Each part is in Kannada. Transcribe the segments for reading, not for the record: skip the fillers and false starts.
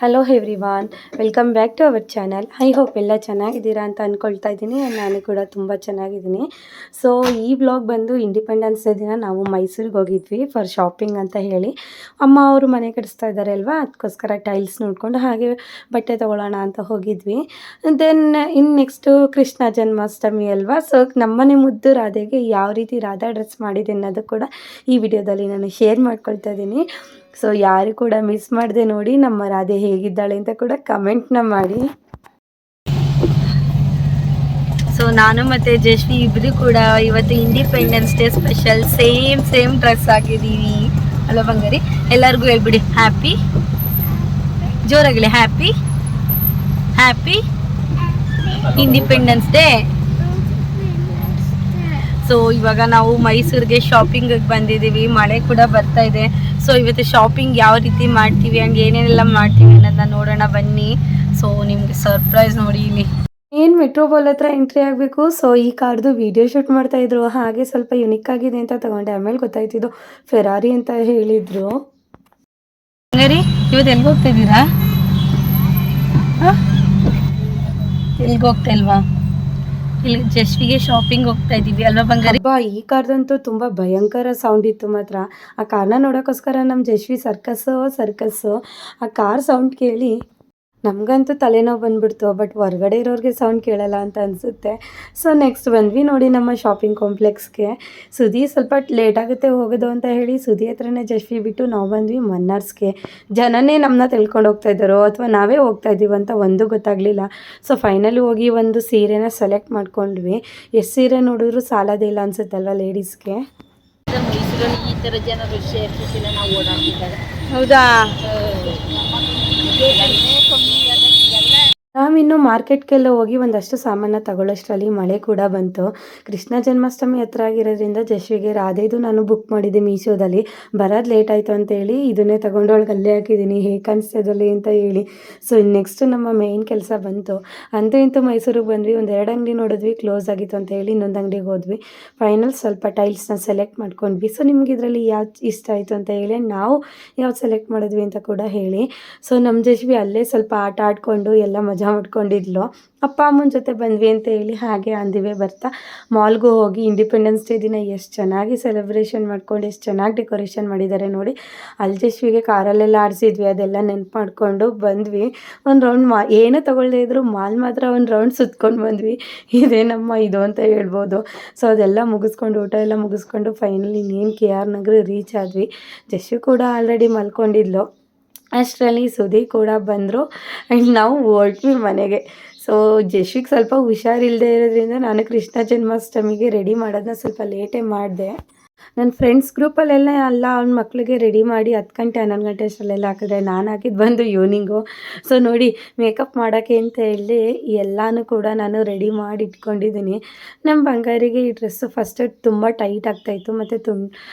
Hello everyone, welcome back to our channel. I hope ಎಲ್ಲ ಚೆನ್ನಾಗಿದ್ದೀರಾ ಅಂತ ಅಂದ್ಕೊಳ್ತಾ ಇದ್ದೀನಿ. ನಾನು ಕೂಡ ತುಂಬ ಚೆನ್ನಾಗಿದ್ದೀನಿ. ಸೊ ಈ ವ್ಲಾಗ್ ಬಂದು ಇಂಡಿಪೆಂಡೆನ್ಸ್ ಡೇ ದಿನ ನಾವು ಮೈಸೂರಿಗೆ ಹೋಗಿದ್ವಿ ಫಾರ್ ಶಾಪಿಂಗ್ ಅಂತ ಹೇಳಿ. ಅಮ್ಮ ಅವರು ಮನೆ ಕಟ್ಟಿಸ್ತಾ ಇದ್ದಾರೆ ಅಲ್ವಾ, ಅದಕ್ಕೋಸ್ಕರ ಟೈಲ್ಸ್ ನೋಡಿಕೊಂಡು ಹಾಗೆ ಬಟ್ಟೆ ತೊಗೊಳ್ಳೋಣ ಅಂತ ಹೋಗಿದ್ವಿ. ದೆನ್ ಇನ್ನು ನೆಕ್ಸ್ಟು ಕೃಷ್ಣ ಜನ್ಮಾಷ್ಟಮಿ ಅಲ್ವಾ. ಸೊ ನಮ್ಮನೆ ಮುದ್ದು ರಾಧೆಗೆ ಯಾವ ರೀತಿ ರಾಧಾ ಡ್ರೆಸ್ ಮಾಡಿದೆ ಅನ್ನೋದು ಕೂಡ ಈ ವಿಡಿಯೋದಲ್ಲಿ ನಾನು ಶೇರ್ ಮಾಡ್ಕೊಳ್ತಾ ಇದ್ದೀನಿ. ಸೊ ಯಾರು ಕೂಡ ಮಿಸ್ ಮಾಡದೆ ನೋಡಿ ನಮ್ಮ ರಾಧೆ ಹೇಗಿದ್ದಾಳೆ ಅಂತ ಕೂಡ ಕಮೆಂಟ್ನ ಮಾಡಿ. ಸೊ ನಾನು ಮತ್ತು ಜಶ್ವಿ ಇಬ್ಬರು ಕೂಡ ಇವತ್ತು independence day special same dress ಹಾಕಿದ್ದೀವಿ ಅಲ್ಲ ಬಂಗಾರಿ. ಎಲ್ಲರಿಗೂ ಹೇಳ್ಬಿಡಿ ಹ್ಯಾಪಿ, ಜೋರಾಗಲಿ ಹ್ಯಾಪಿ ಇಂಡಿಪೆಂಡೆನ್ಸ್ ಡೇ. ಸೊ ಇವಾಗ ನಾವು ಮೈಸೂರಿಗೆ ಶಾಪಿಂಗಿಗೆ ಬಂದಿದ್ದೀವಿ. ಮಳೆ ಕೂಡ ಬರ್ತಾ ಇದೆ. ಸೊ ಇವತ್ತು ಶಾಪಿಂಗ್ ಯಾವ ರೀತಿ ಮಾಡ್ತೀವಿ ಆ್ಯಂಡ್ ಏನೇನೆಲ್ಲ ಮಾಡ್ತೀವಿ ಅನ್ನೋದನ್ನ ನೋಡೋಣ ಬನ್ನಿ. ಸೊ ನಿಮಗೆ ಸರ್ಪ್ರೈಸ್ ನೋಡಿ, ಇಲ್ಲಿ ಏನು ಮೆಟ್ರೋಪಾಲ್ ಹತ್ರ ಎಂಟ್ರಿ ಆಗಬೇಕು. ಸೊ ಈ ಕಾರ್ದು ವಿಡಿಯೋ ಶೂಟ್ ಮಾಡ್ತಾಯಿದ್ರು, ಹಾಗೆ ಸ್ವಲ್ಪ ಯುನಿಕ್ ಆಗಿದೆ ಅಂತ ತಗೊಂಡೆ. ಆಮೇಲೆ ಗೊತ್ತಾಯ್ತಿದ್ದು ಫೆರಾರಿ ಅಂತ ಹೇಳಿದರು. ಹಂಗಾರಿ ಇವತ್ತು ಎಲ್ಲಿಗೆ ಹೋಗ್ತಾ ಇದ್ದೀರಾ? ಎಲ್ಲಿಗೆ ಹೋಗ್ತಾ ಇಲ್ವಾ? ಇಲ್ಲಿ ಜಶ್ವಿಗೆ ಶಾಪಿಂಗ್ ಹೋಗ್ತಾ ಇದ್ದೀವಿ ಅಲ್ವಾ ಬಂಗಾರಿ. ಈ ಕಾರ್ದಂತೂ ತುಂಬ ಭಯಂಕರ ಸೌಂಡ್ ಇತ್ತು ಮಾತ್ರ. ಆ ಕಾರ್ನ ನೋಡೋಕ್ಕೋಸ್ಕರ ನಮ್ಮ ಜಶ್ವಿ ಸರ್ಕಸ್ಸು ಆ ಕಾರ್ ಸೌಂಡ್ ಕೇಳಿ ನಮಗಂತೂ ತಲೆನೋವು ಬಂದುಬಿಡ್ತು. ಬಟ್ ಹೊರಗಡೆ ಇರೋರಿಗೆ ಸೌಂಡ್ ಕೇಳಲ್ಲ ಅಂತ ಅನಿಸುತ್ತೆ. ಸೊ ನೆಕ್ಸ್ಟ್ ಬಂದ್ವಿ ನೋಡಿ ನಮ್ಮ ಶಾಪಿಂಗ್ ಕಾಂಪ್ಲೆಕ್ಸ್ಗೆ. ಸುದಿ ಸ್ವಲ್ಪ ಲೇಟ್ ಆಗುತ್ತೆ ಹೋಗೋದು ಅಂತ ಹೇಳಿ ಸುದಿ ಹತ್ರನೇ ಜಶ್ವಿ ಬಿಟ್ಟು ನಾವು ಬಂದ್ವಿ ಮನ್ನಾರ್ಸ್ಗೆ. ಜನನೇ ನಮ್ಮನ್ನ ತಿಳ್ಕೊಂಡು ಹೋಗ್ತಾ ಇದ್ದಾರೋ ಅಥವಾ ನಾವೇ ಹೋಗ್ತಾ ಇದ್ದೀವಿ ಅಂತ ಒಂದು ಗೊತ್ತಾಗಲಿಲ್ಲ. ಸೊ ಫೈನಲಿ ಹೋಗಿ ಒಂದು ಸೀರೆನ ಸೆಲೆಕ್ಟ್ ಮಾಡ್ಕೊಂಡ್ವಿ. ಎಷ್ಟು ಸೀರೆ ನೋಡಿದ್ರು ಸಾಲದೇ ಇಲ್ಲ ಅನ್ಸುತ್ತಲ್ವ ಲೇಡೀಸ್ಗೆ. ಮೈಸೂರಲ್ಲಿ ಈ ಥರ ಜನರು ನಾವು ಓಡಾಡ್ತಿದ್ದಾರೆ. ಹೌದಾ? ನಾವಿನ್ನು ಮಾರ್ಕೆಟ್ಗೆಲ್ಲ ಹೋಗಿ ಒಂದಷ್ಟು ಸಾಮಾನು ತಗೊಳ್ಳೋಷ್ಟರಲ್ಲಿ ಮಳೆ ಕೂಡ ಬಂತು. ಕೃಷ್ಣ ಜನ್ಮಾಷ್ಟಮಿ ಹತ್ರ ಆಗಿರೋದ್ರಿಂದ ಜಶ್ವಿಗೆ ರಾಧೆದು ನಾನು ಬುಕ್ ಮಾಡಿದ್ದೆ ಮೀಶೋದಲ್ಲಿ. ಬರೋದು ಲೇಟ್ ಆಯಿತು ಅಂತೇಳಿ ಇದನ್ನೇ ತೊಗೊಂಡು ಅವಳಿಗೆ ಅಲ್ಲೇ ಹಾಕಿದ್ದೀನಿ ಹೇಗೆ ಕಾಣಿಸ್ತಿದ್ದಲ್ಲಿ ಅಂತ ಹೇಳಿ. ಸೊ ನೆಕ್ಸ್ಟ್ ನಮ್ಮ ಮೇಯ್ನ್ ಕೆಲಸ ಬಂತು. ಅಂತೂ ಇಂತೂ ಮೈಸೂರಿಗೆ ಬಂದ್ವಿ. ಒಂದೆರಡು ಅಂಗಡಿ ನೋಡಿದ್ವಿ, ಕ್ಲೋಸ್ ಆಗಿತ್ತು ಅಂತ ಹೇಳಿ ಇನ್ನೊಂದು ಅಂಗಡಿಗೆ ಹೋದ್ವಿ. ಫೈನಲ್ ಸ್ವಲ್ಪ ಟೈಲ್ಸ್ನ ಸೆಲೆಕ್ಟ್ ಮಾಡ್ಕೊಂಡ್ವಿ. ಸೊ ನಿಮ್ಗೆ ಇದರಲ್ಲಿ ಯಾವ್ದು ಇಷ್ಟ ಆಯಿತು ಅಂತ ಹೇಳಿ, ನಾವು ಯಾವ್ದು ಸೆಲೆಕ್ಟ್ ಮಾಡಿದ್ವಿ ಅಂತ ಕೂಡ ಹೇಳಿ. ಸೊ ನಮ್ಮ ಜಶ್ವಿ ಅಲ್ಲೇ ಸ್ವಲ್ಪ ಆಟ ಆಡಿಕೊಂಡು ಎಲ್ಲ ಮಜಾ ಮಾಡ್ಕೊಂಡಿದ್ಲು. ಅಪ್ಪ ಅಮ್ಮನ ಜೊತೆ ಬಂದ್ವಿ ಅಂತ ಹೇಳಿ ಹಾಗೆ ಅಂದಿವೆ ಬರ್ತಾ ಮಾಲ್ಗೂ ಹೋಗಿ ಇಂಡಿಪೆಂಡೆನ್ಸ್ ಡೇ ದಿನ ಎಷ್ಟು ಚೆನ್ನಾಗಿ ಸೆಲೆಬ್ರೇಷನ್ ಮಾಡ್ಕೊಂಡು ಎಷ್ಟು ಚೆನ್ನಾಗಿ ಡೆಕೋರೇಷನ್ ಮಾಡಿದ್ದಾರೆ ನೋಡಿ. ಅಲ್ಲಿ ಜಶ್ವಿಗೆ ಕಾರಲ್ಲೆಲ್ಲ ಆಡಿಸಿದ್ವಿ, ಅದೆಲ್ಲ ನೆನ್ಪು ಮಾಡಿಕೊಂಡು ಬಂದ್ವಿ. ಒಂದು ರೌಂಡ್ ಏನೂ ತೊಗೊಳ್ದೇ ಇದ್ರು ಮಾಲ್ ಮಾತ್ರ ಒಂದು ರೌಂಡ್ ಸುತ್ಕೊಂಡು ಬಂದ್ವಿ. ಇದೇ ನಮ್ಮ ಇದು ಅಂತ ಹೇಳ್ಬೋದು. ಸೊ ಅದೆಲ್ಲ ಮುಗಿಸ್ಕೊಂಡು ಊಟ ಎಲ್ಲ ಮುಗಿಸ್ಕೊಂಡು ಫೈನಲಿ ಇನ್ನೇನು KR ನಗರ ರೀಚ್ ಆದ್ವಿ. ಜಶ್ವಿ ಕೂಡ ಆಲ್ರೆಡಿ ಮಲ್ಕೊಂಡಿದ್ಲು. ಅಷ್ಟರಲ್ಲಿ ಸುದಿ ಕೂಡ ಬಂದರು ಆ್ಯಂಡ್ ನಾವು ಹೊರಟ್ವಿ ಮನೆಗೆ. ಸೊ ಜಶ್ವಿಗೆ ಸ್ವಲ್ಪ ಹುಷಾರಿಲ್ಲದೆ ಇರೋದ್ರಿಂದ ನಾನು ಕೃಷ್ಣ ಜನ್ಮಾಷ್ಟಮಿಗೆ ರೆಡಿ ಮಾಡೋದನ್ನ ಸ್ವಲ್ಪ ಲೇಟೇ ಮಾಡಿದೆ. ನನ್ನ ಫ್ರೆಂಡ್ಸ್ ಗ್ರೂಪಲ್ಲೆಲ್ಲ ಅವ್ನ ಮಕ್ಕಳಿಗೆ ರೆಡಿ ಮಾಡಿ 10 ಗಂಟೆ 11 ಗಂಟೆ ಅಷ್ಟರಲ್ಲೆಲ್ಲ ಹಾಕಿದ್ರೆ ನಾನು ಹಾಕಿದ್ದು ಬಂದು ಈವ್ನಿಂಗು. ಸೊ ನೋಡಿ ಮೇಕಪ್ ಮಾಡೋಕ್ಕೆ ಅಂತ ಹೇಳಿ ಎಲ್ಲನೂ ಕೂಡ ನಾನು ರೆಡಿ ಮಾಡಿ ಇಟ್ಕೊಂಡಿದ್ದೀನಿ. ನಮ್ಮ ಬಂಗಾರಿಗೆ ಈ ಡ್ರೆಸ್ಸು ಫಸ್ಟ್ ತುಂಬ ಟೈಟ್ ಆಗ್ತಾಯಿತ್ತು ಮತ್ತು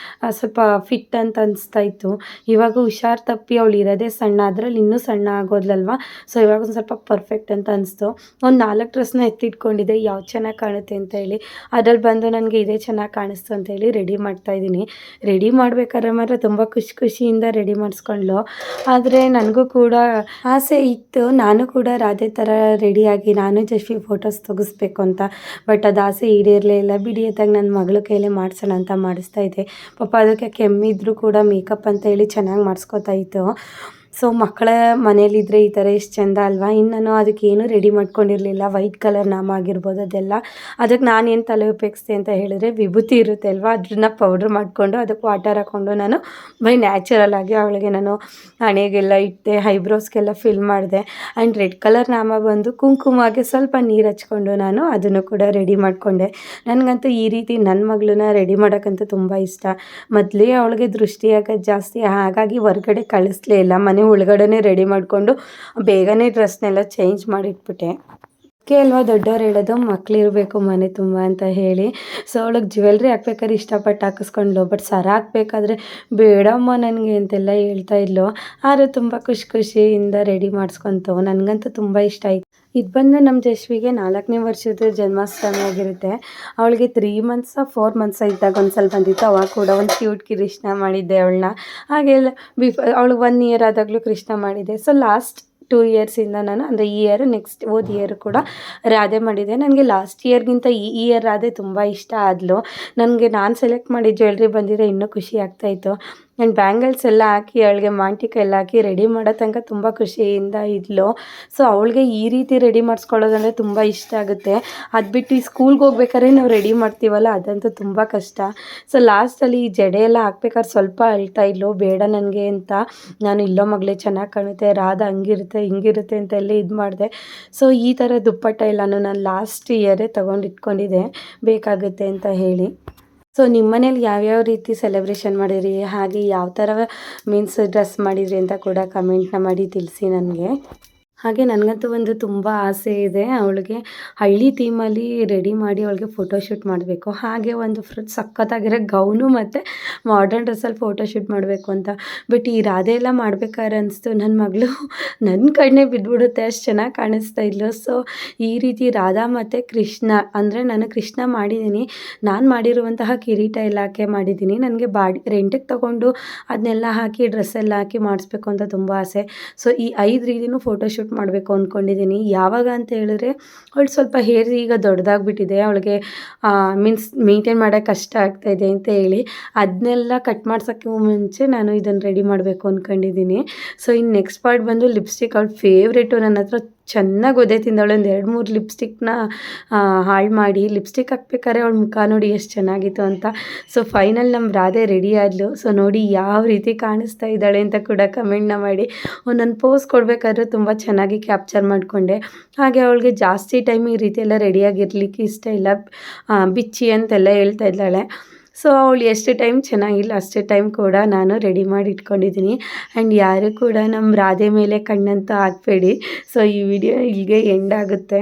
ಸ್ವಲ್ಪ ಫಿಟ್ ಅಂತ ಅನಿಸ್ತಾಯಿತ್ತು. ಇವಾಗ ಹುಷಾರು ತಪ್ಪಿ ಅವಳು ಇರೋದೇ ಸಣ್ಣ, ಅದರಲ್ಲಿ ಇನ್ನೂ ಸಣ್ಣ ಆಗೋದ್ಲಲ್ವ. ಸೊ ಇವಾಗ ಒಂದು ಸ್ವಲ್ಪ ಪರ್ಫೆಕ್ಟ್ ಅಂತ ಅನಿಸ್ತು. ಒಂದು 4 ಡ್ರೆಸ್ನ ಎತ್ತಿಟ್ಕೊಂಡಿದ್ದೆ ಯಾವ್ದು ಚೆನ್ನಾಗಿ ಕಾಣುತ್ತೆ ಅಂತ ಹೇಳಿ. ಅದ್ರಲ್ಲಿ ಬಂದು ನನಗೆ ಇದೇ ಚೆನ್ನಾಗಿ ಕಾಣಿಸ್ತು ಅಂತ ಹೇಳಿ ರೆಡಿ ಮಾಡ್ತಾಯಿದ್ದೀನಿ. ರೆಡಿ ಮಾಡ್ಬೇಕಾದ್ರೆ ಮಾತ್ರ ತುಂಬ ಖುಷಿಯಿಂದ ರೆಡಿ ಮಾಡಿಸ್ಕೊಂಡ್ಲು. ಆದರೆ ನನಗೂ ಕೂಡ ಆಸೆ ಇತ್ತು, ನಾನು ಕೂಡ ರಾಧೆ ಥರ ರೆಡಿಯಾಗಿ ನಾನು ಜಶ್ವಿ ಫೋಟೋಸ್ ತೆಗಿಸ್ಬೇಕು ಅಂತ. ಬಟ್ ಅದು ಆಸೆ ಈಡೇರಲೇ ಇಲ್ಲ. ಬಿಡಿ ಅತ್ತಾಗ ನನ್ನ ಮಗಳ ಕೈಲೇ ಮಾಡಿಸೋಣ ಅಂತ ಮಾಡಿಸ್ತಾ ಇದ್ದೆ. ಪಾಪ ಅದಕ್ಕೆ ಕೆಮ್ಮಿದ್ರು ಕೂಡ ಮೇಕಪ್ ಅಂತ ಹೇಳಿ ಚೆನ್ನಾಗಿ ಮಾಡಿಸ್ಕೊತಾ ಇತ್ತು. ಸೊ ಮಕ್ಕಳ ಮನೇಲಿದ್ದರೆ ಈ ಥರ ಎಷ್ಟು ಚೆಂದ ಅಲ್ವಾ. ಇನ್ನು ನಾನು ಅದಕ್ಕೇನು ರೆಡಿ ಮಾಡ್ಕೊಂಡಿರಲಿಲ್ಲ. ವೈಟ್ ಕಲರ್ ನಾಮ ಆಗಿರ್ಬೋದು ಅದೆಲ್ಲ. ಅದಕ್ಕೆ ನಾನೇನು ತಲೆ ಉಪಯೋಗಿಸ್ದೆ ಅಂತ ಹೇಳಿದ್ರೆ ವಿಭೂತಿ ಇರುತ್ತೆ ಅಲ್ವಾ, ಅದನ್ನ ಪೌಡ್ರ್ ಮಾಡಿಕೊಂಡು ಅದಕ್ಕೆ ವಾಟರ್ ಹಾಕ್ಕೊಂಡು ನಾನು ನ್ಯಾಚುರಲ್ ಆಗಿ ಅವಳಿಗೆ ನಾನು ಹಣೆಗೆಲ್ಲ ಇಟ್ಟೆ, ಐಬ್ರೋಸ್ಗೆಲ್ಲ ಫಿಲ್ ಮಾಡಿದೆ. ಆ್ಯಂಡ್ ರೆಡ್ ಕಲರ್ ನಾಮ ಬಂದು ಕುಂಕುಮಾಗೆ ಸ್ವಲ್ಪ ನೀರು ಹಚ್ಕೊಂಡು ನಾನು ಅದನ್ನು ಕೂಡ ರೆಡಿ ಮಾಡಿಕೊಂಡೆ. ನನಗಂತೂ ಈ ರೀತಿ ನನ್ನ ಮಗಳನ್ನ ರೆಡಿ ಮಾಡೋಕ್ಕಂತೂ ತುಂಬ ಇಷ್ಟ. ಮೊದಲೇ ಅವಳಿಗೆ ದೃಷ್ಟಿ ಆಗೋದು ಜಾಸ್ತಿ, ಹಾಗಾಗಿ ಹೊರ್ಗಡೆ ಕಳಿಸ್ಲೇ ಇಲ್ಲ. ಮನೆ ಒಳಗಡೆ ರೆಡಿ ಮಾಡಿಕೊಂಡು ಬೇಗನೆ ಡ್ರೆಸ್ನೆಲ್ಲ ಚೇಂಜ್ ಮಾಡಿಟ್ಬಿಟ್ಟೆ. ಅಲ್ವಾ ದೊಡ್ಡವ್ರು ಹೇಳೋದು ಮಕ್ಕಳಿರಬೇಕು ಮನೆ ತುಂಬ ಅಂತ ಹೇಳಿ. ಸೊ ಅವಳಿಗೆ ಜ್ಯುವೆಲ್ರಿ ಹಾಕ್ಬೇಕಾದ್ರೆ ಇಷ್ಟಪಟ್ಟು ಹಾಕಿಸ್ಕೊಂಡ್ಲು. ಬಟ್ ಸರ ಹಾಕ್ಬೇಕಾದ್ರೆ ಬೇಡಮ್ಮ ನನಗೆ ಅಂತೆಲ್ಲ ಹೇಳ್ತಾ ಇದ್ಲು. ಆದರೆ ತುಂಬ ಖುಷಿಯಿಂದ ರೆಡಿ ಮಾಡಿಸ್ಕೊಂತು. ನನಗಂತೂ ತುಂಬ ಇಷ್ಟ ಆಯಿತು. ಇದು ಬಂದು ನಮ್ಮ ಜಶ್ವಿಗೆ 4ನೇ ವರ್ಷದ ಜನ್ಮಾಷ್ಟಮಿ ಆಗಿರುತ್ತೆ. ಅವಳಿಗೆ 3 ಮಂತ್ಸ್ 4 ಮಂತ್ಸ್ ಇದ್ದಾಗ ಒಂದು ಸಲ ಬಂದಿತ್ತು. ಅವಾಗ ಕೂಡ ಒಂದು ಕ್ಯೂಟ್ ಕೃಷ್ಣ ಮಾಡಿದ್ದೆ ಅವಳನ್ನ. ಹಾಗೆಲ್ಲ ಅವಳಿಗೆ 1 ಇಯರ್ ಆದಾಗಲೂ ಕೃಷ್ಣ ಮಾಡಿದ್ದೆ. ಸೊ ಲಾಸ್ಟ್ 2 ಇಯರ್ಸಿಂದ ನಾನು ಅಂದರೆ ಈ ಇಯರ್ ನೆಕ್ಸ್ಟ್ ಹೋದ ಇಯರ್ ಕೂಡ ರಾಧೆ ಮಾಡಿದೆ. ನನಗೆ ಲಾಸ್ಟ್ ಇಯರ್ಗಿಂತ ಈ ಇಯರ್ ರಾಧೆ ತುಂಬ ಇಷ್ಟ ಆದಳು. ನನಗೆ ನಾನು ಸೆಲೆಕ್ಟ್ ಮಾಡಿದ ಜ್ಯುವೆಲ್ರಿ ಬಂದಿರೋ ಇನ್ನೂ ಖುಷಿ ಆಗ್ತಾಯಿತ್ತು. ಆ್ಯಂಡ್ ಬ್ಯಾಂಗಲ್ಸ್ ಎಲ್ಲ ಹಾಕಿ ಅವಳಿಗೆ ಮಾಂಟಿಕ ಎಲ್ಲ ಹಾಕಿ ರೆಡಿ ಮಾಡೋ ತನಕ ತುಂಬ ಖುಷಿಯಿಂದ ಇದ್ಲು. ಸೊ ಅವಳಿಗೆ ಈ ರೀತಿ ರೆಡಿ ಮಾಡಿಸ್ಕೊಳ್ಳೋದಂದರೆ ತುಂಬ ಇಷ್ಟ ಆಗುತ್ತೆ. ಅದು ಬಿಟ್ಟು ಈ ಸ್ಕೂಲ್ಗೆ ಹೋಗ್ಬೇಕಾದ್ರೆ ನಾವು ರೆಡಿ ಮಾಡ್ತೀವಲ್ಲ ಅದಂತೂ ತುಂಬ ಕಷ್ಟ. ಸೊ ಲಾಸ್ಟಲ್ಲಿ ಈ ಜಡೆ ಎಲ್ಲ ಹಾಕ್ಬೇಕಾದ್ರೆ ಸ್ವಲ್ಪ ಅಳ್ತಾ ಇದ್ಲು, ಬೇಡ ನನಗೆ ಅಂತ. ನಾನು ಇಲ್ಲೋ ಮಗಳೇ ಚೆನ್ನಾಗಿ ಕಾಣುತ್ತೆ, ರಾಧಾ ಹಂಗಿರುತ್ತೆ ಹಿಂಗಿರುತ್ತೆ ಅಂತೆಲ್ಲ ಇದು ಮಾಡಿದೆ. ಸೊ ಈ ಥರ ದುಪ್ಪಟ್ಟ ಎಲ್ಲನೂ ನಾನು ಲಾಸ್ಟ್ ಇಯರೇ ತೊಗೊಂಡು ಇಟ್ಕೊಂಡಿದ್ದೆ ಬೇಕಾಗುತ್ತೆ ಅಂತ ಹೇಳಿ. ಸೊ ನಿಮ್ಮ ಮನೇಲಿ ಯಾವ್ಯಾವ ರೀತಿ ಸೆಲೆಬ್ರೇಷನ್ ಮಾಡಿದ್ರಿ, ಹಾಗೆ ಯಾವ ಥರ ಮೀನ್ಸ್ ಡ್ರೆಸ್ ಮಾಡಿದ್ರಿ ಅಂತ ಕೂಡ ಕಮೆಂಟ್ನ ಮಾಡಿ ತಿಳಿಸಿ ನನಗೆ. ಹಾಗೆ ನನಗಂತೂ ಒಂದು ತುಂಬ ಆಸೆ ಇದೆ, ಅವಳಿಗೆ ಹಳ್ಳಿ ಥೀಮಲ್ಲಿ ರೆಡಿ ಮಾಡಿ ಅವಳಿಗೆ ಫೋಟೋಶೂಟ್ ಮಾಡಬೇಕು. ಹಾಗೆ ಒಂದು ಸಖತ್ತಾಗಿರೋ ಗೌನು ಮತ್ತು ಮಾಡರ್ನ್ ಡ್ರೆಸ್ಸಲ್ಲಿ ಫೋಟೋಶೂಟ್ ಮಾಡಬೇಕು ಅಂತ. ಬಟ್ ಈ ರಾಧೆ ಎಲ್ಲ ಮಾಡ್ಬೇಕಾದ್ರೆ ಅನಿಸ್ತು ನನ್ನ ಮಗಳು ನನ್ನ ಕಣ್ಣೇ ಬಿದ್ದುಬಿಡುತ್ತೆ, ಅಷ್ಟು ಚೆನ್ನಾಗಿ ಕಾಣಿಸ್ತಾ ಇದ್ಲು. ಸೊ ಈ ರೀತಿ ರಾಧಾ ಮತ್ತು ಕೃಷ್ಣ, ಅಂದರೆ ನಾನು ಕೃಷ್ಣ ಮಾಡಿದ್ದೀನಿ, ನಾನು ಮಾಡಿರುವಂತಹ ಕಿರೀಟ ಎಲ್ಲ ಹಾಕಿ ಮಾಡಿದ್ದೀನಿ. ನನಗೆ ರೆಂಟಿಗೆ ತೊಗೊಂಡು ಅದನ್ನೆಲ್ಲ ಹಾಕಿ ಡ್ರೆಸ್ಸೆಲ್ಲ ಹಾಕಿ ಮಾಡಿಸ್ಬೇಕು ಅಂತ ತುಂಬ ಆಸೆ. ಸೊ ಈ 5 ರೀತಿಯೂ ಫೋಟೋಶೂಟ್ ಮಾಡಬೇಕು ಅಂದ್ಕೊಂಡಿದ್ದೀನಿ. ಯಾವಾಗ ಅಂತ ಹೇಳಿದ್ರೆ ಅವಳು ಸ್ವಲ್ಪ ಹೇರ್ ಈಗ ದೊಡ್ಡದಾಗ್ಬಿಟ್ಟಿದೆ, ಅವಳಿಗೆ ಮೀನ್ಸ್ ಮೇಂಟೈನ್ ಮಾಡೋಕ್ಕೆ ಕಷ್ಟ ಆಗ್ತಾಯಿದೆ ಅಂತ ಹೇಳಿ ಅದನ್ನೆಲ್ಲ ಕಟ್ ಮಾಡ್ಸೋಕ್ಕೆ ಮುಂಚೆ ನಾನು ಇದನ್ನು ರೆಡಿ ಮಾಡಬೇಕು ಅಂದ್ಕೊಂಡಿದ್ದೀನಿ. ಸೊ ಇನ್ನು ನೆಕ್ಸ್ಟ್ ಪಾರ್ಟ್ ಬಂದು ಲಿಪ್ಸ್ಟಿಕ್. ಅವಳು ಫೇವ್ರೇಟು, ನನ್ನ ಹತ್ರ ಚೆನ್ನಾಗಿ ಒದೆ ತಿಂದವಳು. ಒಂದು 2-3 ಲಿಪ್ಸ್ಟಿಕ್ನ ಹಾಳು ಮಾಡಿ ಲಿಪ್ಸ್ಟಿಕ್ ಹಾಕ್ಬೇಕಾದ್ರೆ ಅವಳ ಮುಖ ನೋಡಿ ಎಷ್ಟು ಚೆನ್ನಾಗಿತ್ತು ಅಂತ. ಸೊ ಫೈನಲ್ ನಮ್ಮ ರಾಧೆ ರೆಡಿ ಆದಳು. ಸೊ ನೋಡಿ ಯಾವ ರೀತಿ ಕಾಣಿಸ್ತಾ ಇದ್ದಾಳೆ ಅಂತ ಕೂಡ ಕಮೆಂಟ್ನ ಮಾಡಿ. ಒಂದೊಂದು ಪೋಸ್ ಕೊಡಬೇಕಾದ್ರೂ ತುಂಬ ಚೆನ್ನಾಗಿ ಕ್ಯಾಪ್ಚರ್ ಮಾಡಿಕೊಂಡೆ. ಹಾಗೆ ಅವಳಿಗೆ ಜಾಸ್ತಿ ಟೈಮ್ ಈ ರೀತಿ ಎಲ್ಲ ರೆಡಿಯಾಗಿರ್ಲಿಕ್ಕೆ ಇಷ್ಟ ಇಲ್ಲ, ಬಿಚ್ಚಿ ಅಂತೆಲ್ಲ ಹೇಳ್ತಾ ಇದ್ದಾಳೆ. ಸೊ ಅವಳು ಎಷ್ಟು ಟೈಮ್ ಚೆನ್ನಾಗಿಲ್ಲ ಅಷ್ಟೇ ಟೈಮ್ ಕೂಡ ನಾನು ರೆಡಿ ಮಾಡಿ ಇಟ್ಕೊಂಡಿದ್ದೀನಿ. ಆ್ಯಂಡ್ ಯಾರು ಕೂಡ ನಮ್ಮ ರಾಧೆ ಮೇಲೆ ಕಣ್ಣಂತ ಹಾಕಬೇಡಿ. ಸೊ ಈ ವಿಡಿಯೋ ಇಲ್ಲಿಗೆ ಎಂಡ್ ಆಗುತ್ತೆ.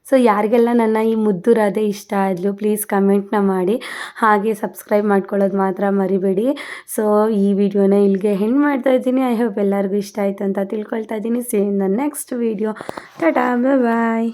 ಸೊ ಯಾರಿಗೆಲ್ಲ ನನ್ನ ಈ ಮುದ್ದು ರಾಧೆ ಇಷ್ಟ ಆದಳು ಪ್ಲೀಸ್ ಕಮೆಂಟ್ನ ಮಾಡಿ, ಹಾಗೆ ಸಬ್ಸ್ಕ್ರೈಬ್ ಮಾಡ್ಕೊಳ್ಳೋದು ಮಾತ್ರ ಮರಿಬೇಡಿ. ಸೊ ಈ ವಿಡಿಯೋನ ಇಲ್ಲಿಗೆ ಎಂಡ್ ಮಾಡ್ತಾ ಇದ್ದೀನಿ. ಐ ಹೋಪ್ ಎಲ್ಲರಿಗೂ ಇಷ್ಟ ಆಯಿತು ಅಂತ ತಿಳ್ಕೊಳ್ತಾ ಇದ್ದೀನಿ. See in the next video. Ta-ta, bye bye.